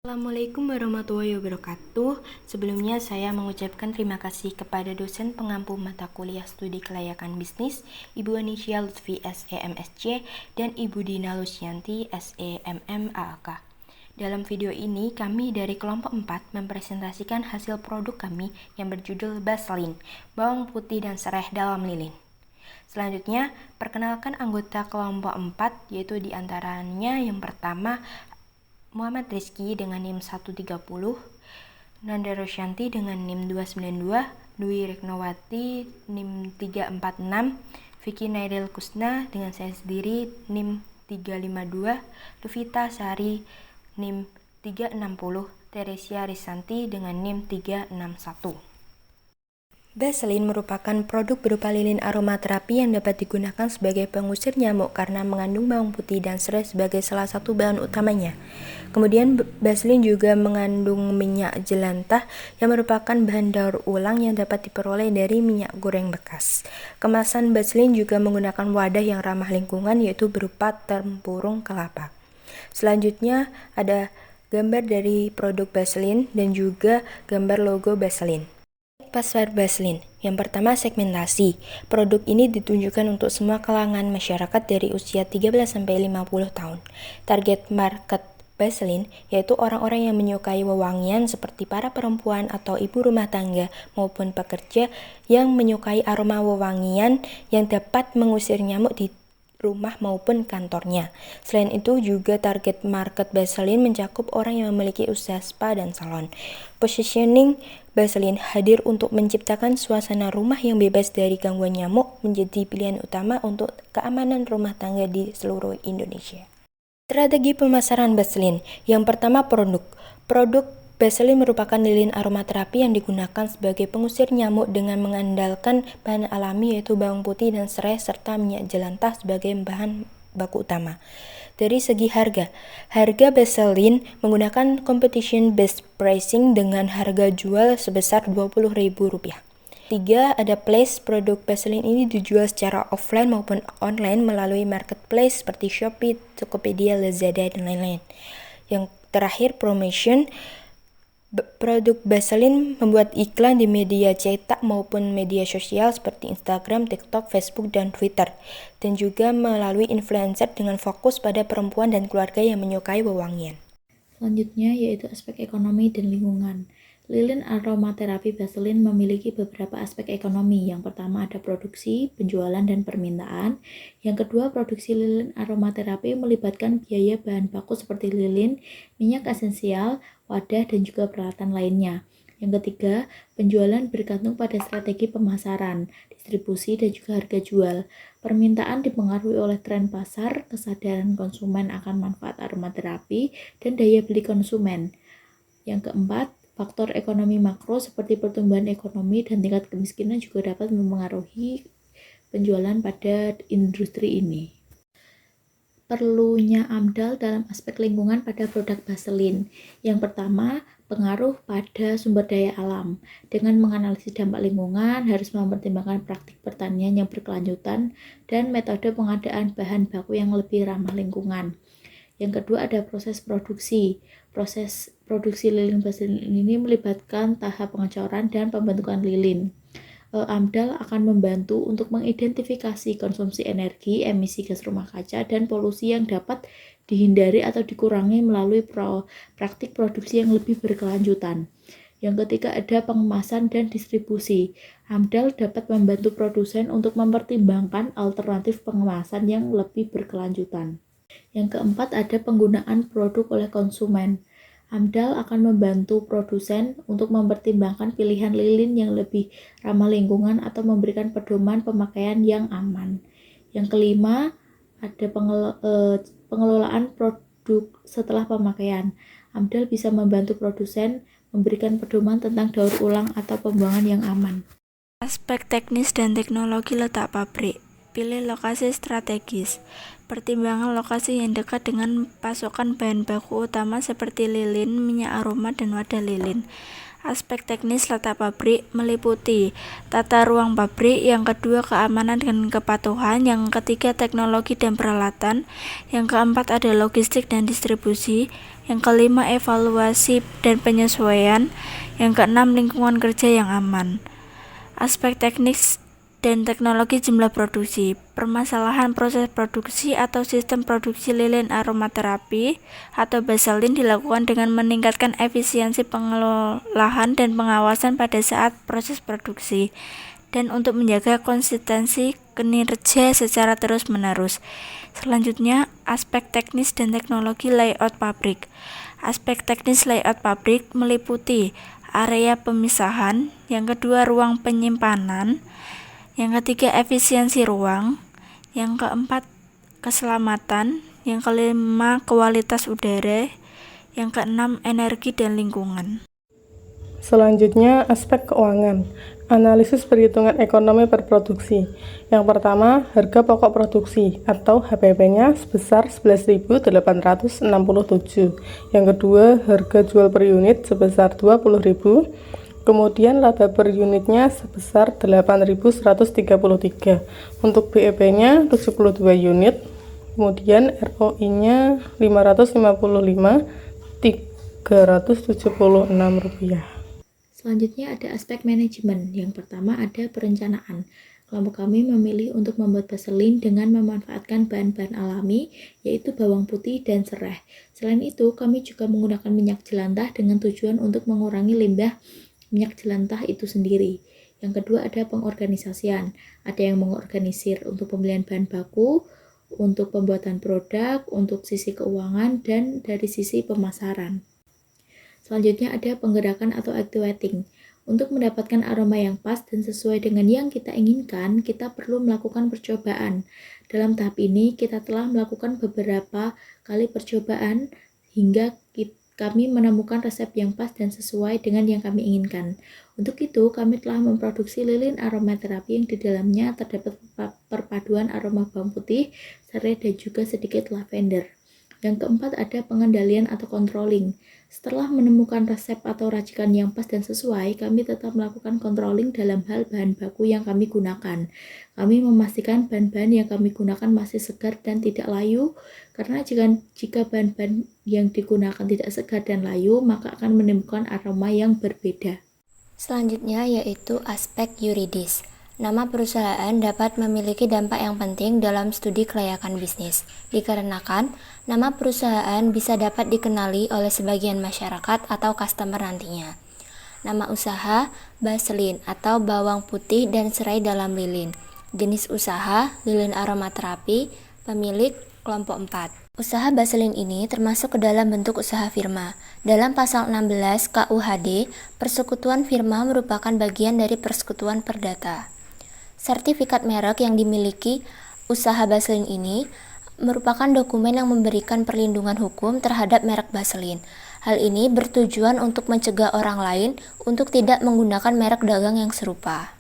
Assalamualaikum warahmatullahi wabarakatuh. Sebelumnya saya mengucapkan terima kasih kepada dosen pengampu mata kuliah studi kelayakan bisnis, Ibu Anisya Lutfi SEMSC dan Ibu Dina Lusyanti SEMMAAK. Dalam video ini kami dari kelompok 4 mempresentasikan hasil produk kami yang berjudul Baselin, bawang putih dan serai dalam lilin. Selanjutnya, perkenalkan anggota kelompok 4, yaitu diantaranya yang pertama Muhammad Rizky dengan NIM 130, Nanda Rosyanti dengan NIM 292, Dwi Reknowati NIM 346, Vicky Nairil Kusna dengan saya sendiri NIM 352, Luvita Sari NIM 360, Teresia Risanti dengan NIM 361. Baselin merupakan produk berupa lilin aromaterapi yang dapat digunakan sebagai pengusir nyamuk karena mengandung bawang putih dan serai sebagai salah satu bahan utamanya. Kemudian Baselin juga mengandung minyak jelantah yang merupakan bahan daur ulang yang dapat diperoleh dari minyak goreng bekas. Kemasan Baselin juga menggunakan wadah yang ramah lingkungan, yaitu berupa tempurung kelapa. Selanjutnya ada gambar dari produk Baselin dan juga gambar logo Baselin. Pasar Baselin. Yang pertama, segmentasi. Produk ini ditunjukkan untuk semua kalangan masyarakat dari usia 13-50 tahun. Target market Baselin yaitu orang-orang yang menyukai wewangian seperti para perempuan atau ibu rumah tangga maupun pekerja yang menyukai aroma wewangian yang dapat mengusir nyamuk di rumah maupun kantornya. Selain itu juga target market Baselin mencakup orang yang memiliki usaha spa dan salon. Positioning Baselin hadir untuk menciptakan suasana rumah yang bebas dari gangguan nyamuk, menjadi pilihan utama untuk keamanan rumah tangga di seluruh Indonesia. Strategi pemasaran Baselin. Yang pertama, Produk Baselin merupakan lilin aromaterapi yang digunakan sebagai pengusir nyamuk dengan mengandalkan bahan alami yaitu bawang putih dan serai serta minyak jelantah sebagai bahan baku utama. Dari segi harga Baselin menggunakan competition based pricing dengan harga jual sebesar Rp20.000. 3. Ada place. Produk Baselin ini dijual secara offline maupun online melalui marketplace seperti Shopee, Tokopedia, Lazada, dan lain-lain. Yang terakhir, promotion. Produk Baselin membuat iklan di media cetak maupun media sosial seperti Instagram, TikTok, Facebook, dan Twitter, dan juga melalui influencer dengan fokus pada perempuan dan keluarga yang menyukai wewangian. Selanjutnya yaitu aspek ekonomi dan lingkungan. Lilin aromaterapi Baselin memiliki beberapa aspek ekonomi. Yang pertama ada produksi, penjualan, dan permintaan. Yang kedua, produksi lilin aromaterapi melibatkan biaya bahan baku seperti lilin, minyak esensial, wadah, dan juga peralatan lainnya. Yang ketiga, penjualan bergantung pada strategi pemasaran, distribusi, dan juga harga jual. Permintaan dipengaruhi oleh tren pasar, kesadaran konsumen akan manfaat aromaterapi, dan daya beli konsumen. Yang keempat, faktor ekonomi makro seperti pertumbuhan ekonomi dan tingkat kemiskinan juga dapat mempengaruhi penjualan pada industri ini. Perlunya AMDAL dalam aspek lingkungan pada produk Baselin. Yang pertama, pengaruh pada sumber daya alam. Dengan menganalisis dampak lingkungan, harus mempertimbangkan praktik pertanian yang berkelanjutan dan metode pengadaan bahan baku yang lebih ramah lingkungan. Yang kedua ada proses produksi. Proses produksi lilin Baselin ini melibatkan tahap pengecoran dan pembentukan lilin. AMDAL akan membantu untuk mengidentifikasi konsumsi energi, emisi gas rumah kaca, dan polusi yang dapat dihindari atau dikurangi melalui praktik produksi yang lebih berkelanjutan. Yang ketiga ada pengemasan dan distribusi. AMDAL dapat membantu produsen untuk mempertimbangkan alternatif pengemasan yang lebih berkelanjutan. Yang keempat ada penggunaan produk oleh konsumen. AMDAL akan membantu produsen untuk mempertimbangkan pilihan lilin yang lebih ramah lingkungan atau memberikan pedoman pemakaian yang aman. Yang kelima ada pengelolaan produk setelah pemakaian. AMDAL bisa membantu produsen memberikan pedoman tentang daur ulang atau pembuangan yang aman. Aspek teknis dan teknologi letak pabrik. Pilih lokasi strategis. Pertimbangan lokasi yang dekat dengan pasokan bahan baku utama seperti lilin, minyak aroma, dan wadah lilin. Aspek teknis letak pabrik meliputi tata ruang pabrik, yang kedua keamanan dan kepatuhan, yang ketiga teknologi dan peralatan, yang keempat ada logistik dan distribusi, yang kelima evaluasi dan penyesuaian, yang keenam lingkungan kerja yang aman. Aspek teknis dan teknologi jumlah produksi. Permasalahan proses produksi atau sistem produksi lilin aromaterapi atau baselin dilakukan dengan meningkatkan efisiensi pengolahan dan pengawasan pada saat proses produksi, dan untuk menjaga konsistensi kinerja secara terus-menerus. Selanjutnya, aspek teknis dan teknologi layout pabrik. Aspek teknis layout pabrik meliputi area pemisahan, yang kedua ruang penyimpanan, yang ketiga efisiensi ruang, yang keempat keselamatan, yang kelima kualitas udara, yang keenam energi dan lingkungan. Selanjutnya, aspek keuangan. Analisis perhitungan ekonomi per produksi. Yang pertama, harga pokok produksi atau HPP-nya sebesar 11.867. Yang kedua, harga jual per unit sebesar 20.000. Kemudian laba per unitnya sebesar 8.133. Untuk BEP-nya 72 unit. Kemudian ROI-nya 555, Rp376. Selanjutnya ada aspek manajemen. Yang pertama ada perencanaan. Kelompok kami memilih untuk membuat baselin dengan memanfaatkan bahan-bahan alami, yaitu bawang putih dan serai. Selain itu, kami juga menggunakan minyak jelantah dengan tujuan untuk mengurangi limbah minyak jelantah itu sendiri. Yang kedua ada pengorganisasian. Ada yang mengorganisir untuk pembelian bahan baku, untuk pembuatan produk, untuk sisi keuangan, dan dari sisi pemasaran. Selanjutnya ada penggerakan atau activating. Untuk mendapatkan aroma yang pas dan sesuai dengan yang kita inginkan, kita perlu melakukan percobaan. Dalam tahap ini, kita telah melakukan beberapa kali percobaan hingga kami menemukan resep yang pas dan sesuai dengan yang kami inginkan. Untuk itu, kami telah memproduksi lilin aromaterapi yang di dalamnya terdapat perpaduan aroma bawang putih, serai, dan juga sedikit lavender. Yang keempat ada pengendalian atau controlling. Setelah menemukan resep atau racikan yang pas dan sesuai, kami tetap melakukan controlling dalam hal bahan baku yang kami gunakan. Kami memastikan bahan-bahan yang kami gunakan masih segar dan tidak layu, karena jika bahan-bahan yang digunakan tidak segar dan layu, maka akan menimbulkan aroma yang berbeda. Selanjutnya yaitu aspek yuridis. Nama perusahaan dapat memiliki dampak yang penting dalam studi kelayakan bisnis, dikarenakan nama perusahaan bisa dapat dikenali oleh sebagian masyarakat atau customer nantinya. Nama usaha, baselin atau bawang putih dan serai dalam lilin. Jenis usaha, lilin aromaterapi, pemilik, kelompok 4. Usaha baselin ini termasuk ke dalam bentuk usaha firma. Dalam pasal 16 KUHD, persekutuan firma merupakan bagian dari persekutuan perdata. Sertifikat merek yang dimiliki usaha baselin ini merupakan dokumen yang memberikan perlindungan hukum terhadap merek baselin. Hal ini bertujuan untuk mencegah orang lain untuk tidak menggunakan merek dagang yang serupa.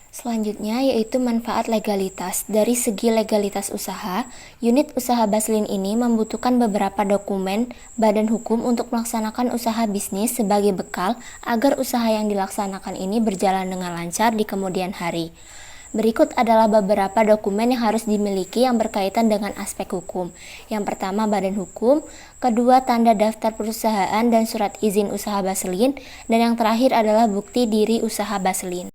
Selanjutnya yaitu manfaat legalitas. Dari segi legalitas usaha, unit usaha baselin ini membutuhkan beberapa dokumen badan hukum untuk melaksanakan usaha bisnis sebagai bekal agar usaha yang dilaksanakan ini berjalan dengan lancar di kemudian hari. Berikut adalah beberapa dokumen yang harus dimiliki yang berkaitan dengan aspek hukum. Yang pertama badan hukum, kedua tanda daftar perusahaan dan surat izin usaha baselin, dan yang terakhir adalah bukti diri usaha baselin.